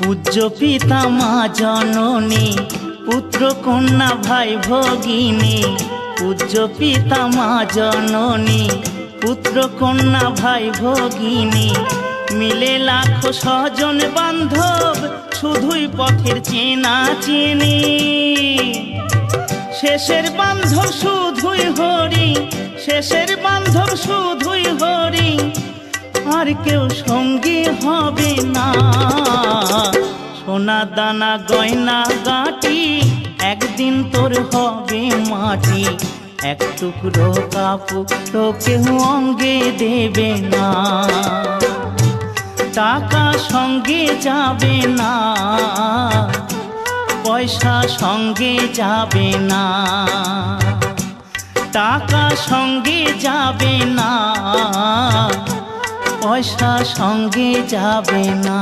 পূজ্য পিতা মা জননী, পুত্র কন্যা ভাই ভগিনী। পূজ্য পিতা মা জননী, পুত্র কন্যা ভাই ভগিনী। মিলে লাখো স্বজন বান্ধব, শুধুই পথের চেনা চেনি। শেষের বান্ধব শুধুই হরি, শেষের বান্ধব শুধুই হরি, আর কেউ সঙ্গী হবে না। সোনা দানা গয়না গাটি, একদিন তোর হবে মাটি। এক টুকরো কাপড় কেউ অঙ্গে দেবে না। টাকা সঙ্গে যাবে না, পয়সা সঙ্গে যাবে না। টাকা সঙ্গে যাবে না, পয়সা সঙ্গে যাবে না।